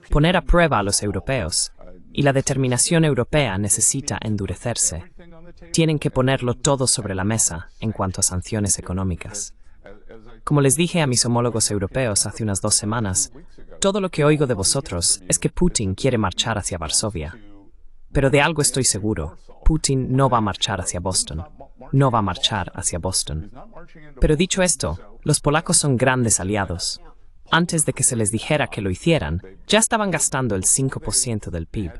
Poner a prueba a los europeos. Y la determinación europea necesita endurecerse. Tienen que ponerlo todo sobre la mesa en cuanto a sanciones económicas. Como les dije a mis homólogos europeos hace unas 2 semanas, todo lo que oigo de vosotros es que Putin quiere marchar hacia Varsovia. Pero de algo estoy seguro, Putin no va a marchar hacia Boston. No va a marchar hacia Boston. Pero dicho esto, los polacos son grandes aliados. Antes de que se les dijera que lo hicieran, ya estaban gastando el 5% del PIB.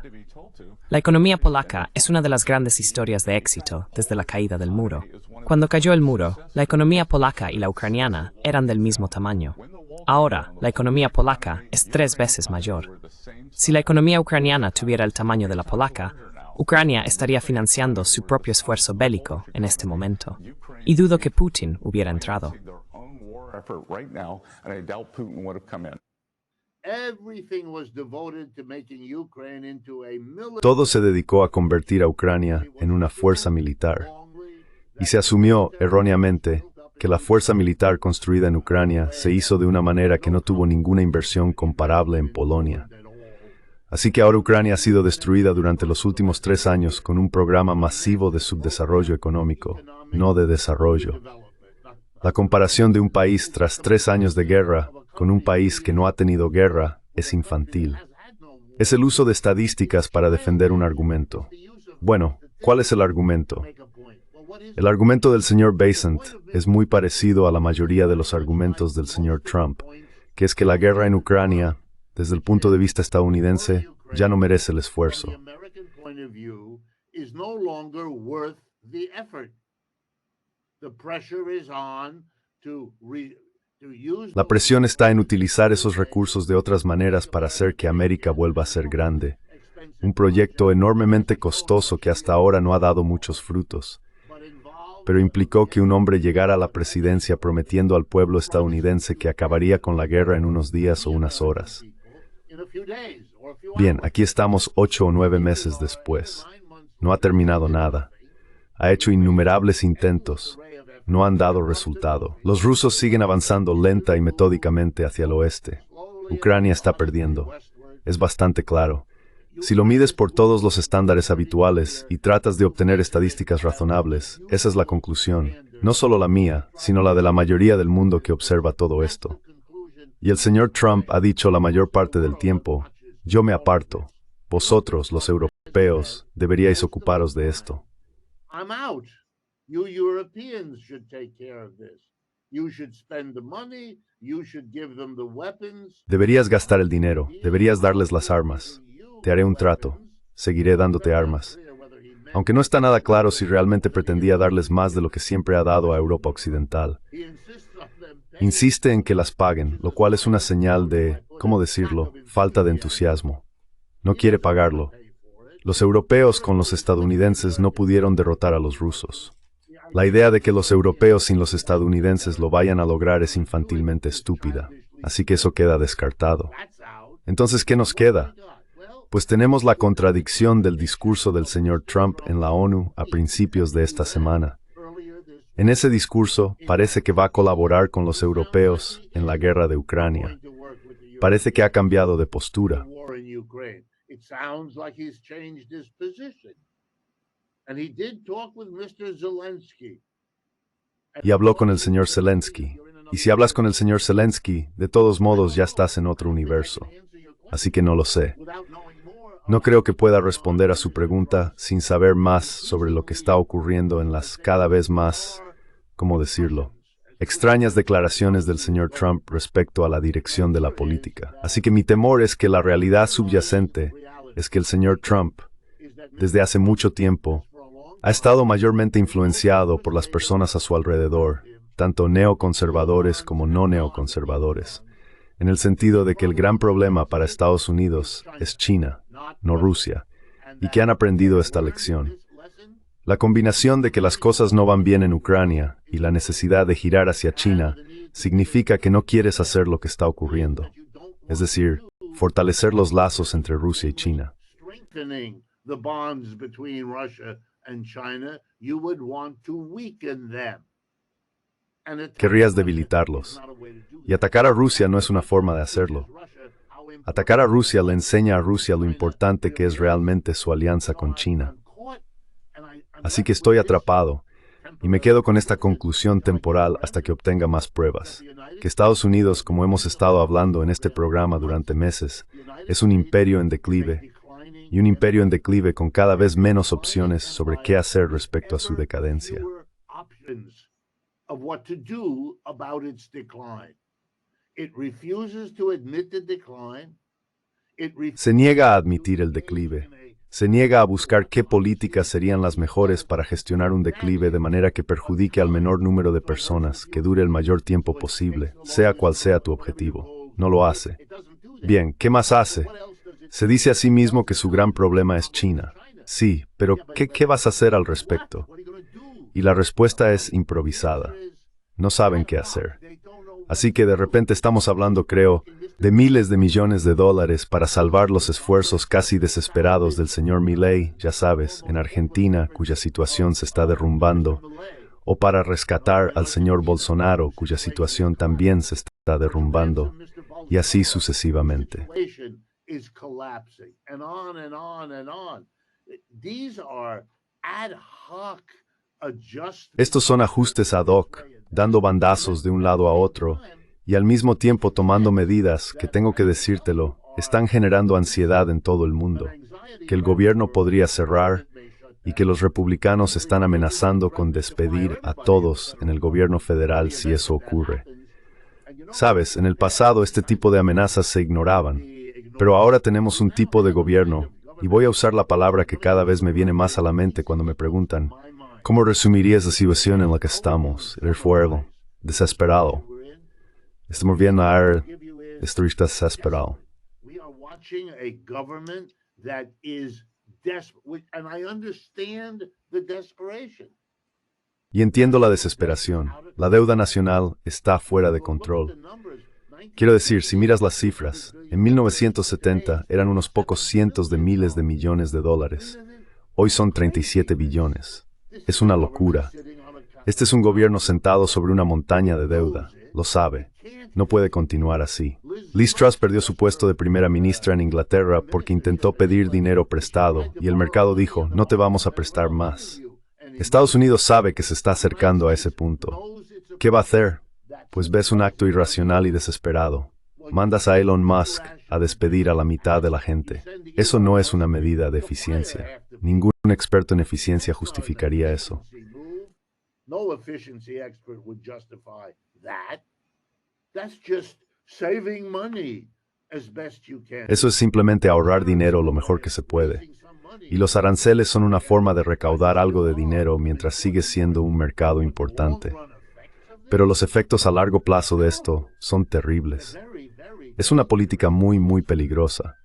La economía polaca es una de las grandes historias de éxito desde la caída del muro. Cuando cayó el muro, la economía polaca y la ucraniana eran del mismo tamaño. Ahora, la economía polaca es 3 veces mayor. Si la economía ucraniana tuviera el tamaño de la polaca, Ucrania estaría financiando su propio esfuerzo bélico en este momento. Y dudo que Putin hubiera entrado. Todo se dedicó a convertir a Ucrania en una fuerza militar. Y se asumió, erróneamente, que la fuerza militar construida en Ucrania se hizo de una manera que no tuvo ninguna inversión comparable en Polonia. Así que ahora Ucrania ha sido destruida durante los últimos 3 años con un programa masivo de subdesarrollo económico, no de desarrollo. La comparación de un país tras 3 años de guerra con un país que no ha tenido guerra es infantil. Es el uso de estadísticas para defender un argumento. Bueno, ¿cuál es el argumento? El argumento del señor Basant es muy parecido a la mayoría de los argumentos del señor Trump, que es que la guerra en Ucrania, desde el punto de vista estadounidense, ya no merece el esfuerzo. La presión está en utilizar esos recursos de otras maneras para hacer que América vuelva a ser grande. Un proyecto enormemente costoso que hasta ahora no ha dado muchos frutos. Pero implicó que un hombre llegara a la presidencia prometiendo al pueblo estadounidense que acabaría con la guerra en unos días o unas horas. Bien, aquí estamos 8 o 9 meses después. No ha terminado nada. Ha hecho innumerables intentos. No han dado resultado. Los rusos siguen avanzando lenta y metódicamente hacia el oeste. Ucrania está perdiendo. Es bastante claro. Si lo mides por todos los estándares habituales y tratas de obtener estadísticas razonables, esa es la conclusión. No solo la mía, sino la de la mayoría del mundo que observa todo esto. Y el señor Trump ha dicho la mayor parte del tiempo, yo me aparto. Vosotros, los europeos, deberíais ocuparos de esto. Deberías gastar el dinero, deberías darles las armas. Te haré un trato, seguiré dándote armas. Aunque no está nada claro si realmente pretendía darles más de lo que siempre ha dado a Europa Occidental. Insiste en que las paguen, lo cual es una señal de, ¿cómo decirlo?, falta de entusiasmo. No quiere pagarlo. Los europeos con los estadounidenses no pudieron derrotar a los rusos. La idea de que los europeos sin los estadounidenses lo vayan a lograr es infantilmente estúpida, así que eso queda descartado. Entonces, ¿qué nos queda? Pues tenemos la contradicción del discurso del señor Trump en la ONU a principios de esta semana. En ese discurso parece que va a colaborar con los europeos en la guerra de Ucrania. Parece que ha cambiado de postura. Y habló con el señor Zelensky. Y si hablas con el señor Zelensky, de todos modos ya estás en otro universo. Así que no lo sé. No creo que pueda responder a su pregunta sin saber más sobre lo que está ocurriendo en las cada vez más, ¿cómo decirlo?, extrañas declaraciones del señor Trump respecto a la dirección de la política. Así que mi temor es que la realidad subyacente es que el señor Trump, desde hace mucho tiempo, ha estado mayormente influenciado por las personas a su alrededor, tanto neoconservadores como no neoconservadores, en el sentido de que el gran problema para Estados Unidos es China, no Rusia, y que han aprendido esta lección. La combinación de que las cosas no van bien en Ucrania y la necesidad de girar hacia China significa que no quieres hacer lo que está ocurriendo, es decir, fortalecer los lazos entre Rusia y China. Querrías debilitarlos. Y atacar a Rusia no es una forma de hacerlo. Atacar a Rusia le enseña a Rusia lo importante que es realmente su alianza con China. Así que estoy atrapado y me quedo con esta conclusión temporal hasta que obtenga más pruebas. Que Estados Unidos, como hemos estado hablando en este programa durante meses, es un imperio en declive, y un imperio en declive con cada vez menos opciones sobre qué hacer respecto a su decadencia. Se niega a admitir el declive. Se niega a buscar qué políticas serían las mejores para gestionar un declive de manera que perjudique al menor número de personas, que dure el mayor tiempo posible, sea cual sea tu objetivo. No lo hace. Bien, ¿qué más hace? Se dice a sí mismo que su gran problema es China. Sí, pero ¿qué vas a hacer al respecto? Y la respuesta es improvisada. No saben qué hacer. Así que de repente estamos hablando, creo, de miles de millones de dólares para salvar los esfuerzos casi desesperados del señor Milei, ya sabes, en Argentina, cuya situación se está derrumbando, o para rescatar al señor Bolsonaro, cuya situación también se está derrumbando, y así sucesivamente. Estos son ajustes ad hoc, dando bandazos de un lado a otro, y al mismo tiempo tomando medidas que, tengo que decírtelo, están generando ansiedad en todo el mundo, que el gobierno podría cerrar y que los republicanos están amenazando con despedir a todos en el gobierno federal si eso ocurre. Sabes, en el pasado este tipo de amenazas se ignoraban, pero ahora tenemos un tipo de gobierno, y voy a usar la palabra que cada vez me viene más a la mente cuando me preguntan, ¿cómo resumirías la situación en la que estamos? El fuego, desesperado. Estamos viendo a estoy desesperado. Y entiendo la desesperación. La deuda nacional está fuera de control. Quiero decir, si miras las cifras, en 1970 eran unos pocos cientos de miles de millones de dólares. Hoy son 37 billones. Es una locura. Este es un gobierno sentado sobre una montaña de deuda. Lo sabe. No puede continuar así. Liz Truss perdió su puesto de primera ministra en Inglaterra porque intentó pedir dinero prestado y el mercado dijo, no te vamos a prestar más. Estados Unidos sabe que se está acercando a ese punto. ¿Qué va a hacer? Pues ves un acto irracional y desesperado. Mandas a Elon Musk a despedir a la mitad de la gente. Eso no es una medida de eficiencia. Ningún experto en eficiencia justificaría eso. Eso es simplemente ahorrar dinero lo mejor que se puede. Y los aranceles son una forma de recaudar algo de dinero mientras sigue siendo un mercado importante. Pero los efectos a largo plazo de esto son terribles. Es una política muy peligrosa.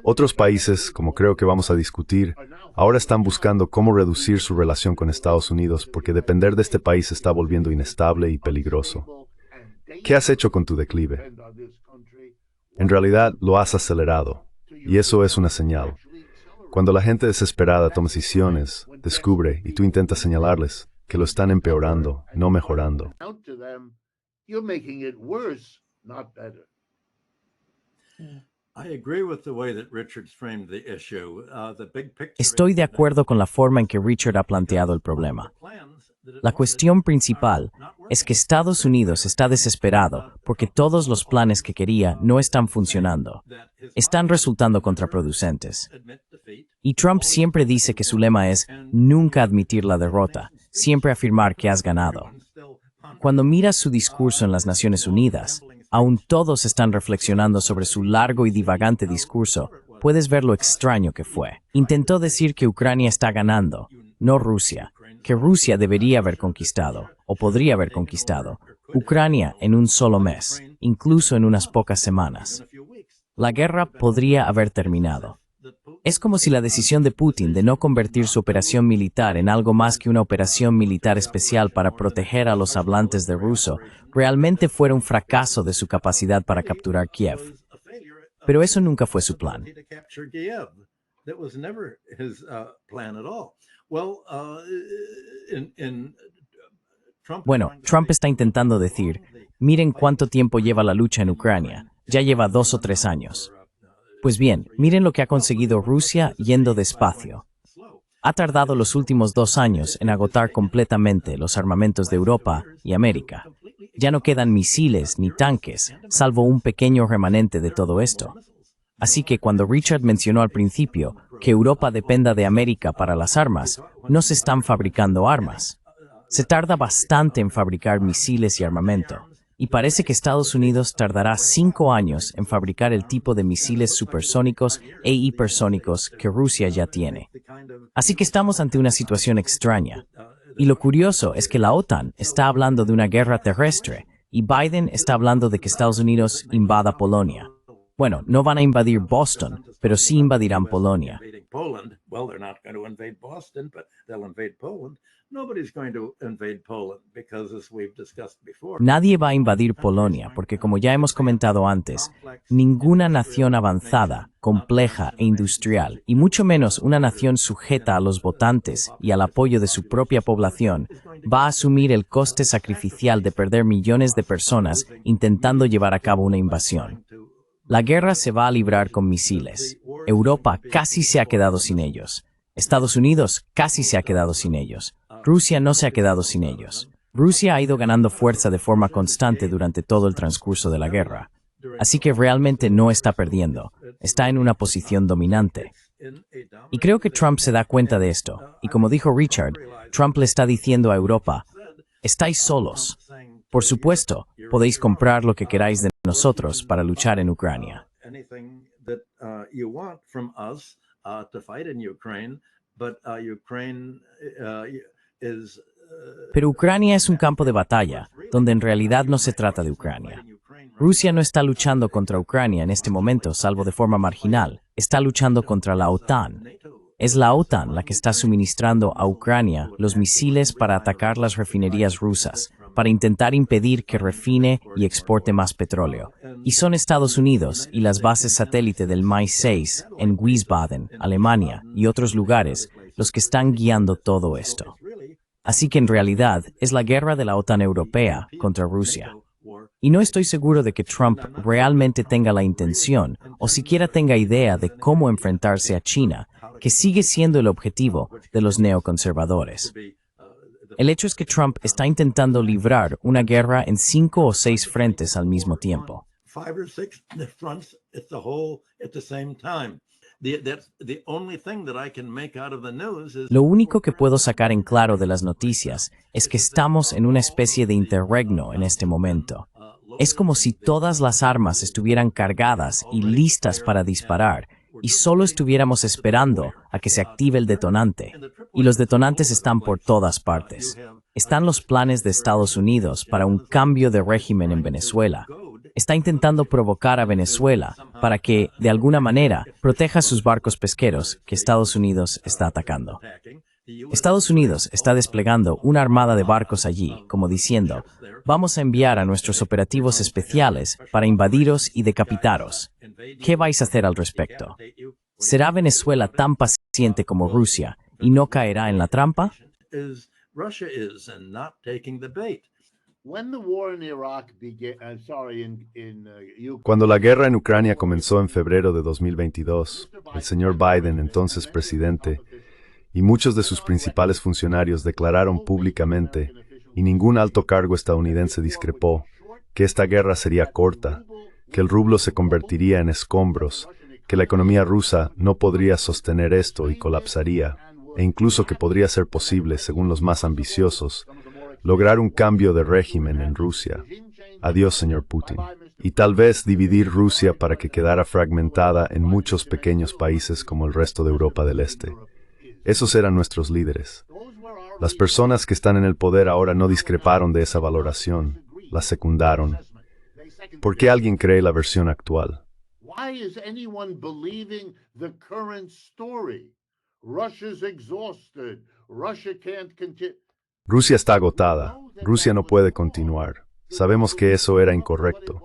Otros países, como creo que vamos a discutir, ahora están buscando cómo reducir su relación con Estados Unidos porque depender de este país se está volviendo inestable y peligroso. ¿Qué has hecho con tu declive? En realidad, lo has acelerado, y eso es una señal. Cuando la gente desesperada toma decisiones, descubre, y tú intentas señalarles, que lo están empeorando, no mejorando. Estoy de acuerdo con la forma en que Richard ha planteado el problema. La cuestión principal es que Estados Unidos está desesperado porque todos los planes que quería no están funcionando. Están resultando contraproducentes. Y Trump siempre dice que su lema es nunca admitir la derrota, siempre afirmar que has ganado. Cuando miras su discurso en las Naciones Unidas, aún todos están reflexionando sobre su largo y divagante discurso, puedes ver lo extraño que fue. Intentó decir que Ucrania está ganando, no Rusia, que Rusia debería haber conquistado, o podría haber conquistado, Ucrania en un solo mes, incluso en unas pocas semanas. La guerra podría haber terminado. Es como si la decisión de Putin de no convertir su operación militar en algo más que una operación militar especial para proteger a los hablantes de ruso realmente fuera un fracaso de su capacidad para capturar Kiev. Pero eso nunca fue su plan. Bueno, Trump está intentando decir, miren cuánto tiempo lleva la lucha en Ucrania, ya lleva 2 o 3 años. Pues bien, miren lo que ha conseguido Rusia yendo despacio. Ha tardado los últimos 2 años en agotar completamente los armamentos de Europa y América. Ya no quedan misiles ni tanques, salvo un pequeño remanente de todo esto. Así que cuando Richard mencionó al principio que Europa dependa de América para las armas, no se están fabricando armas. Se tarda bastante en fabricar misiles y armamento, y parece que Estados Unidos tardará 5 años en fabricar el tipo de misiles supersónicos e hipersónicos que Rusia ya tiene. Así que estamos ante una situación extraña. Y lo curioso es que la OTAN está hablando de una guerra terrestre, y Biden está hablando de que Estados Unidos invada Polonia. Bueno, no van a invadir Boston, pero sí invadirán Polonia. Nadie va a invadir Polonia porque, como ya hemos comentado antes, ninguna nación avanzada, compleja e industrial, y mucho menos una nación sujeta a los votantes y al apoyo de su propia población, va a asumir el coste sacrificial de perder millones de personas intentando llevar a cabo una invasión. La guerra se va a librar con misiles. Europa casi se ha quedado sin ellos. Estados Unidos casi se ha quedado sin ellos. Rusia no se ha quedado sin ellos. Rusia ha ido ganando fuerza de forma constante durante todo el transcurso de la guerra. Así que realmente no está perdiendo. Está en una posición dominante. Y creo que Trump se da cuenta de esto. Y como dijo Richard, Trump le está diciendo a Europa, estáis solos. Por supuesto, podéis comprar lo que queráis de nosotros para luchar en Ucrania. Pero Ucrania es un campo de batalla, donde en realidad no se trata de Ucrania. Rusia no está luchando contra Ucrania en este momento, salvo de forma marginal. Está luchando contra la OTAN. Es la OTAN la que está suministrando a Ucrania los misiles para atacar las refinerías rusas, para intentar impedir que refine y exporte más petróleo. Y son Estados Unidos y las bases satélite del Mi-6 en Wiesbaden, Alemania y otros lugares los que están guiando todo esto. Así que en realidad es la guerra de la OTAN europea contra Rusia. Y no estoy seguro de que Trump realmente tenga la intención o siquiera tenga idea de cómo enfrentarse a China, que sigue siendo el objetivo de los neoconservadores. El hecho es que Trump está intentando librar una guerra en 5 o 6 frentes al mismo tiempo. Lo único que puedo sacar en claro de las noticias es que estamos en una especie de interregno en este momento. Es como si todas las armas estuvieran cargadas y listas para disparar, y solo estuviéramos esperando a que se active el detonante. Y los detonantes están por todas partes. Están los planes de Estados Unidos para un cambio de régimen en Venezuela. Está intentando provocar a Venezuela para que, de alguna manera, proteja sus barcos pesqueros que Estados Unidos está atacando. Estados Unidos está desplegando una armada de barcos allí, como diciendo, vamos a enviar a nuestros operativos especiales para invadiros y decapitaros. ¿Qué vais a hacer al respecto? ¿Será Venezuela tan paciente como Rusia y no caerá en la trampa? Cuando la guerra en Ucrania comenzó en febrero de 2022, el señor Biden, entonces presidente, y muchos de sus principales funcionarios declararon públicamente, y ningún alto cargo estadounidense discrepó, que esta guerra sería corta, que el rublo se convertiría en escombros, que la economía rusa no podría sostener esto y colapsaría, e incluso que podría ser posible, según los más ambiciosos, lograr un cambio de régimen en Rusia. Adiós, señor Putin. Y tal vez dividir Rusia para que quedara fragmentada en muchos pequeños países como el resto de Europa del Este. Esos eran nuestros líderes. Las personas que están en el poder ahora no discreparon de esa valoración, la secundaron. ¿Por qué alguien cree la versión actual? Rusia está agotada. Rusia no puede continuar. Sabemos que eso era incorrecto.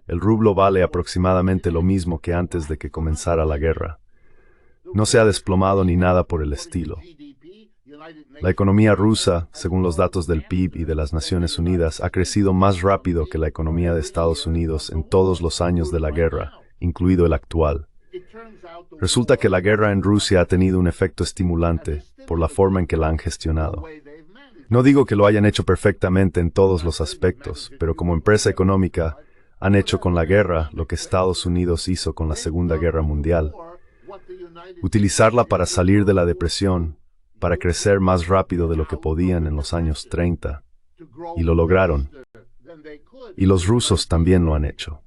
El rublo vale aproximadamente lo mismo que antes de que comenzara la guerra. No se ha desplomado ni nada por el estilo. La economía rusa, según los datos del PIB y de las Naciones Unidas, ha crecido más rápido que la economía de Estados Unidos en todos los años de la guerra, incluido el actual. Resulta que la guerra en Rusia ha tenido un efecto estimulante por la forma en que la han gestionado. No digo que lo hayan hecho perfectamente en todos los aspectos, pero como empresa económica, han hecho con la guerra lo que Estados Unidos hizo con la Segunda Guerra Mundial. Utilizarla para salir de la depresión, para crecer más rápido de lo que podían en los años 30. Y lo lograron. Y los rusos también lo han hecho.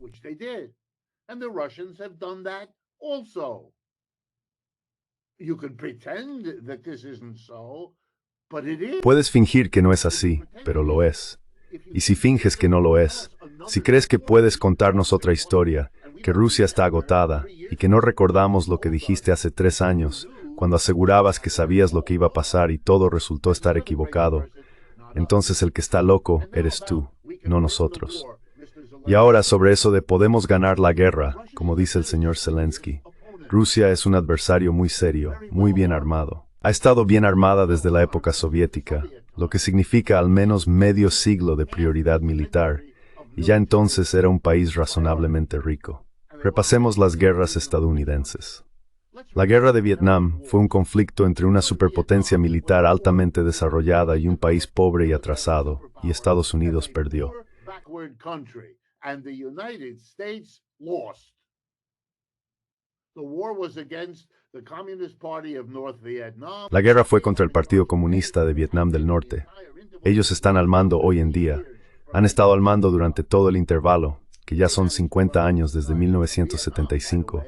Puedes fingir que no es así, pero lo es. Y si finges que no lo es, si crees que puedes contarnos otra historia, que Rusia está agotada, y que no recordamos lo que dijiste hace 3 años, cuando asegurabas que sabías lo que iba a pasar y todo resultó estar equivocado, entonces el que está loco eres tú, no nosotros. Y ahora sobre eso de podemos ganar la guerra, como dice el señor Zelensky. Rusia es un adversario muy serio, muy bien armado. Ha estado bien armada desde la época soviética, lo que significa al menos medio siglo de prioridad militar, y ya entonces era un país razonablemente rico. Repasemos las guerras estadounidenses. La guerra de Vietnam fue un conflicto entre una superpotencia militar altamente desarrollada y un país pobre y atrasado, y Estados Unidos perdió. La guerra fue contra el Partido Comunista de Vietnam del Norte. Ellos están al mando hoy en día. Han estado al mando durante todo el intervalo, que ya son 50 años desde 1975.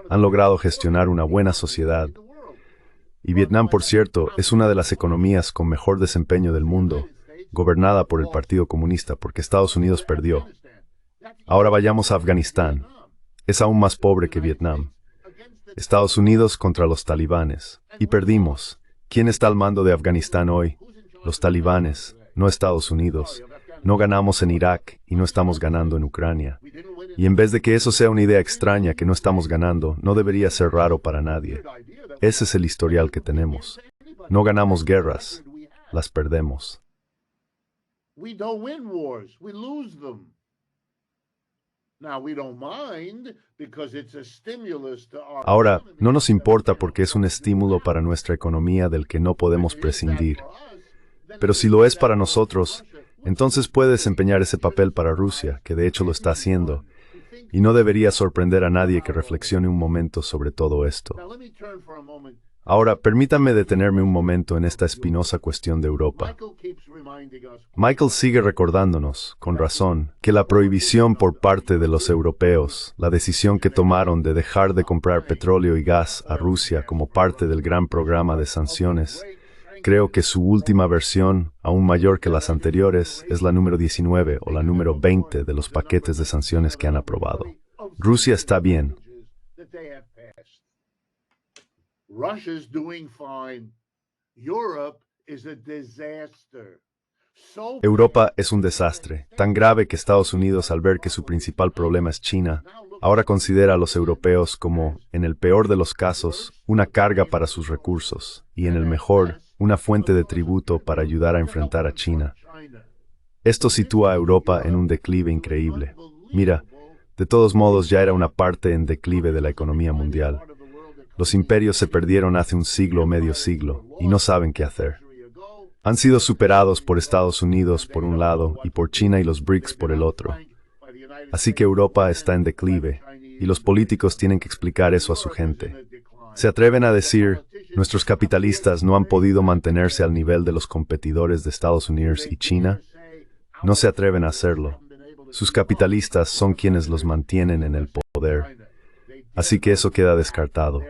Han logrado gestionar una buena sociedad. Y Vietnam, por cierto, es una de las economías con mejor desempeño del mundo, gobernada por el Partido Comunista, porque Estados Unidos perdió. Ahora vayamos a Afganistán. Es aún más pobre que Vietnam. Estados Unidos contra los talibanes. Y perdimos. ¿Quién está al mando de Afganistán hoy? Los talibanes, no Estados Unidos. No ganamos en Irak y no estamos ganando en Ucrania. Y en vez de que eso sea una idea extraña que no estamos ganando, no debería ser raro para nadie. Ese es el historial que tenemos. No ganamos guerras, las perdemos. Ahora, no nos importa porque es un estímulo para nuestra economía del que no podemos prescindir. Pero si lo es para nosotros, entonces puede desempeñar ese papel para Rusia, que de hecho lo está haciendo, y no debería sorprender a nadie que reflexione un momento sobre todo esto. Ahora, permítanme detenerme un momento en esta espinosa cuestión de Europa. Michael sigue recordándonos, con razón, que la prohibición por parte de los europeos, la decisión que tomaron de dejar de comprar petróleo y gas a Rusia como parte del gran programa de sanciones, creo que su última versión, aún mayor que las anteriores, es la número 19 o la número 20 de los paquetes de sanciones que han aprobado. Rusia está bien. Europa es un desastre, tan grave que Estados Unidos, al ver que su principal problema es China, ahora considera a los europeos como, en el peor de los casos, una carga para sus recursos, y en el mejor, una fuente de tributo para ayudar a enfrentar a China. Esto sitúa a Europa en un declive increíble. Mira, de todos modos ya era una parte en declive de la economía mundial. Los imperios se perdieron hace un siglo o medio siglo, y no saben qué hacer. Han sido superados por Estados Unidos por un lado y por China y los BRICS por el otro. Así que Europa está en declive, y los políticos tienen que explicar eso a su gente. Se atreven a decir, nuestros capitalistas no han podido mantenerse al nivel de los competidores de Estados Unidos y China. No se atreven a hacerlo. Sus capitalistas son quienes los mantienen en el poder. Así que eso queda descartado.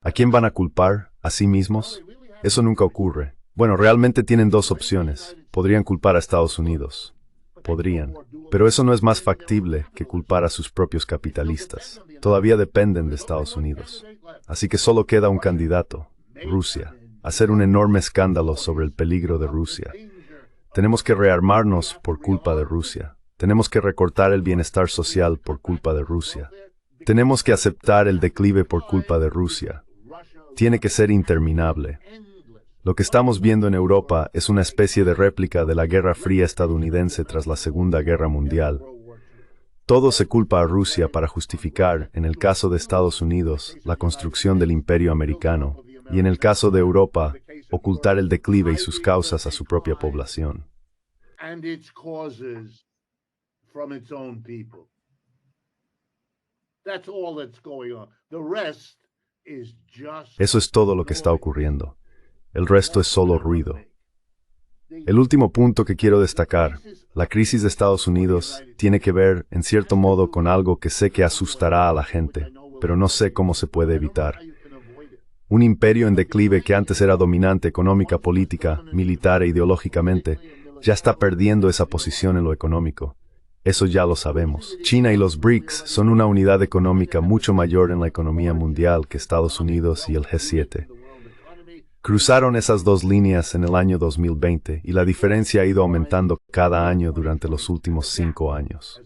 ¿A quién van a culpar? ¿A sí mismos? Eso nunca ocurre. Bueno, realmente tienen dos opciones. Podrían culpar a Estados Unidos. Podrían. Pero eso no es más factible que culpar a sus propios capitalistas. Todavía dependen de Estados Unidos. Así que solo queda un candidato, Rusia. Hacer un enorme escándalo sobre el peligro de Rusia. Tenemos que rearmarnos por culpa de Rusia. Tenemos que recortar el bienestar social por culpa de Rusia. Tenemos que aceptar el declive por culpa de Rusia. Tiene que ser interminable. Lo que estamos viendo en Europa es una especie de réplica de la Guerra Fría estadounidense tras la Segunda Guerra Mundial. Todo se culpa a Rusia para justificar, en el caso de Estados Unidos, la construcción del imperio americano, y en el caso de Europa, ocultar el declive y sus causas a su propia población. Eso es todo lo que está ocurriendo. El resto es solo ruido. El último punto que quiero destacar, la crisis de Estados Unidos, tiene que ver, en cierto modo, con algo que sé que asustará a la gente, pero no sé cómo se puede evitar. Un imperio en declive que antes era dominante económica, política, militar e ideológicamente, ya está perdiendo esa posición en lo económico. Eso ya lo sabemos. China y los BRICS son una unidad económica mucho mayor en la economía mundial que Estados Unidos y el G7. Cruzaron esas dos líneas en el año 2020 y la diferencia ha ido aumentando cada año durante los últimos 5 años.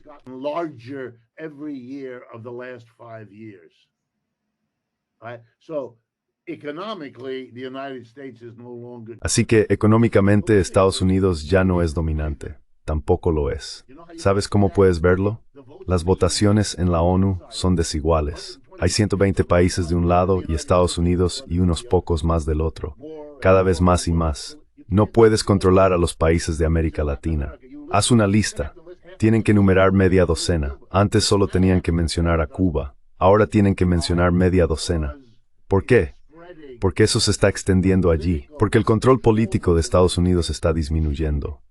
Así que económicamente Estados Unidos ya no es dominante. Tampoco lo es. ¿Sabes cómo puedes verlo? Las votaciones en la ONU son desiguales. Hay 120 países de un lado y Estados Unidos y unos pocos más del otro. Cada vez más y más. No puedes controlar a los países de América Latina. Haz una lista. Tienen que enumerar media docena. Antes solo tenían que mencionar a Cuba. Ahora tienen que mencionar media docena. ¿Por qué? Porque eso se está extendiendo allí. Porque el control político de Estados Unidos está disminuyendo.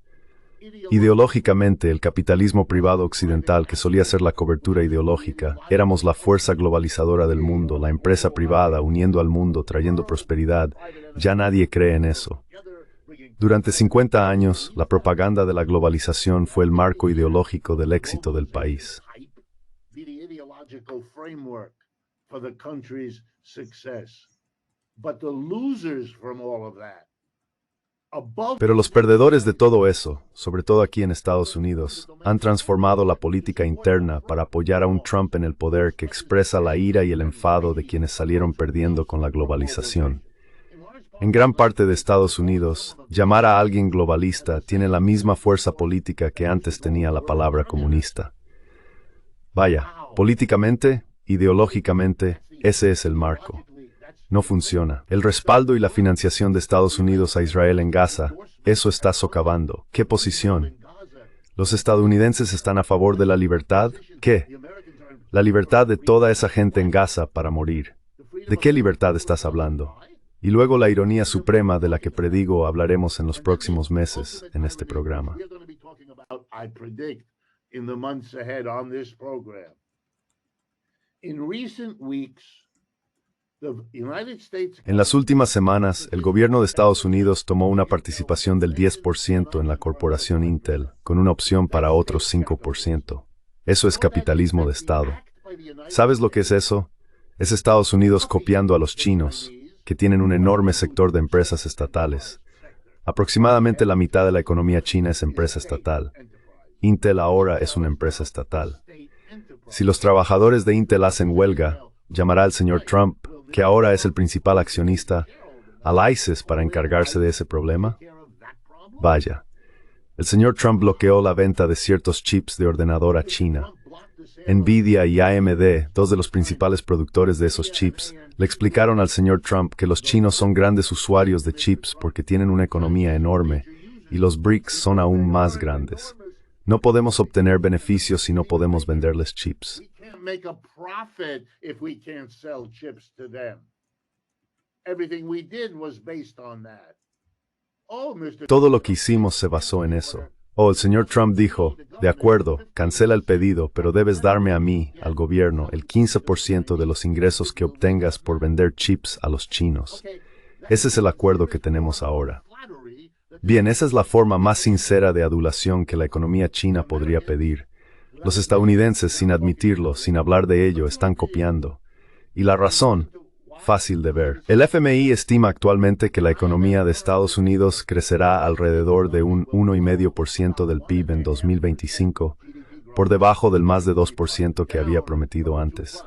Ideológicamente, el capitalismo privado occidental, que solía ser la cobertura ideológica, éramos la fuerza globalizadora del mundo, la empresa privada uniendo al mundo, trayendo prosperidad. Ya nadie cree en eso. Durante 50 años, la propaganda de la globalización fue el marco ideológico del éxito del país. Pero los perdedores de todo eso, sobre todo aquí en Estados Unidos, han transformado la política interna para apoyar a un Trump en el poder que expresa la ira y el enfado de quienes salieron perdiendo con la globalización. En gran parte de Estados Unidos, llamar a alguien globalista tiene la misma fuerza política que antes tenía la palabra comunista. Vaya, políticamente, ideológicamente, ese es el marco. No funciona. El respaldo y la financiación de Estados Unidos a Israel en Gaza, eso está socavando. ¿Qué posición? ¿Los estadounidenses están a favor de la libertad? ¿Qué? La libertad de toda esa gente en Gaza para morir. ¿De qué libertad estás hablando? Y luego la ironía suprema de la que predigo hablaremos en los próximos meses en este programa. En las últimas semanas, el gobierno de Estados Unidos tomó una participación del 10% en la corporación Intel, con una opción para otros 5%. Eso es capitalismo de Estado. ¿Sabes lo que es eso? Es Estados Unidos copiando a los chinos, que tienen un enorme sector de empresas estatales. Aproximadamente la mitad de la economía china es empresa estatal. Intel ahora es una empresa estatal. Si los trabajadores de Intel hacen huelga, llamará al señor Trump, que ahora es el principal accionista, al ISIS para encargarse de ese problema? Vaya, el señor Trump bloqueó la venta de ciertos chips de ordenador a China. Nvidia y AMD, dos de los principales productores de esos chips, le explicaron al señor Trump que los chinos son grandes usuarios de chips porque tienen una economía enorme, y los BRICS son aún más grandes. No podemos obtener beneficios si no podemos venderles chips. Make a profit if we can't sell chips to them. Everything we did was based on that. Todo lo que hicimos se basó en eso. El señor Trump dijo, de acuerdo, cancela el pedido, pero debes darme a mí, al gobierno, el 15% de los ingresos que obtengas por vender chips a los chinos. Ese es el acuerdo que tenemos ahora. Bien, esa es la forma más sincera de adulación que la economía china podría pedir. Los estadounidenses, sin admitirlo, sin hablar de ello, están copiando. Y la razón, fácil de ver. El FMI estima actualmente que la economía de Estados Unidos crecerá alrededor de un 1,5% del PIB en 2025, por debajo del más de 2% que había prometido antes.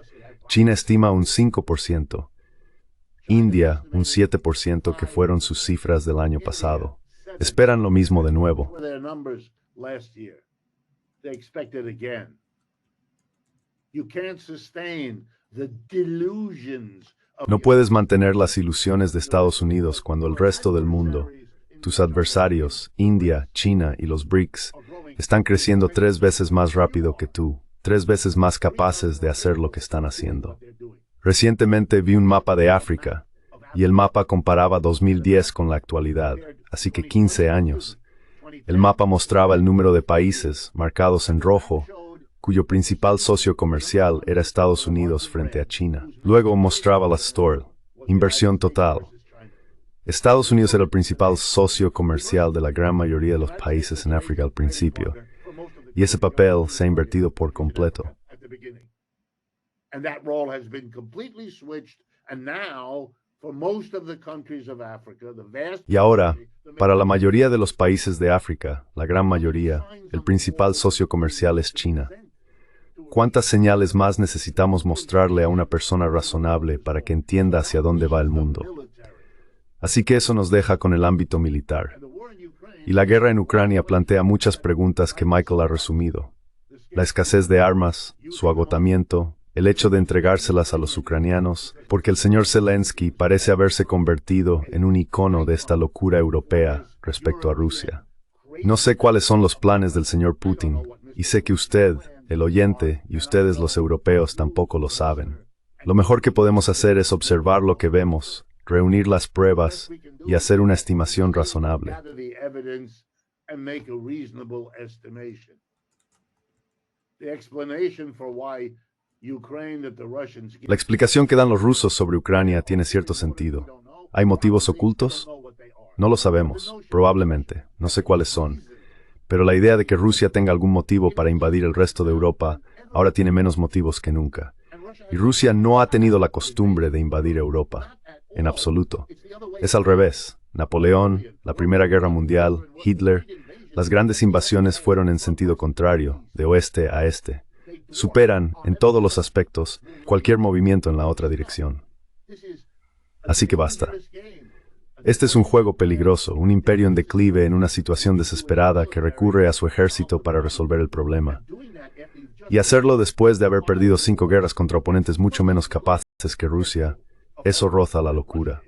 China estima un 5%. India, un 7% que fueron sus cifras del año pasado. Esperan lo mismo de nuevo. No puedes mantener las ilusiones de Estados Unidos cuando el resto del mundo, tus adversarios, India, China y los BRICS, están creciendo 3 veces más rápido que tú, 3 veces más capaces de hacer lo que están haciendo. Recientemente vi un mapa de África, y el mapa comparaba 2010 con la actualidad, así que 15 años. El mapa mostraba el número de países, marcados en rojo, cuyo principal socio comercial era Estados Unidos frente a China. Luego mostraba la STORL, inversión total. Estados Unidos era el principal socio comercial de la gran mayoría de los países en África al principio, y ese papel se ha invertido por completo. Y ahora, para la mayoría de los países de África, la gran mayoría, el principal socio comercial es China. ¿Cuántas señales más necesitamos mostrarle a una persona razonable para que entienda hacia dónde va el mundo? Así que eso nos deja con el ámbito militar. Y la guerra en Ucrania plantea muchas preguntas que Michael ha resumido. La escasez de armas, su agotamiento, el hecho de entregárselas a los ucranianos, porque el señor Zelensky parece haberse convertido en un icono de esta locura europea respecto a Rusia. No sé cuáles son los planes del señor Putin, y sé que usted, el oyente, y ustedes los europeos tampoco lo saben. Lo mejor que podemos hacer es observar lo que vemos, reunir las pruebas y hacer una estimación razonable. La explicación que dan los rusos sobre Ucrania tiene cierto sentido. ¿Hay motivos ocultos? No lo sabemos, probablemente, no sé cuáles son. Pero la idea de que Rusia tenga algún motivo para invadir el resto de Europa ahora tiene menos motivos que nunca. Y Rusia no ha tenido la costumbre de invadir Europa, en absoluto. Es al revés. Napoleón, la Primera Guerra Mundial, Hitler, las grandes invasiones fueron en sentido contrario, de oeste a este. Superan, en todos los aspectos, cualquier movimiento en la otra dirección. Así que basta. Este es un juego peligroso, un imperio en declive en una situación desesperada que recurre a su ejército para resolver el problema. Y hacerlo después de haber perdido 5 guerras contra oponentes mucho menos capaces que Rusia, eso roza la locura.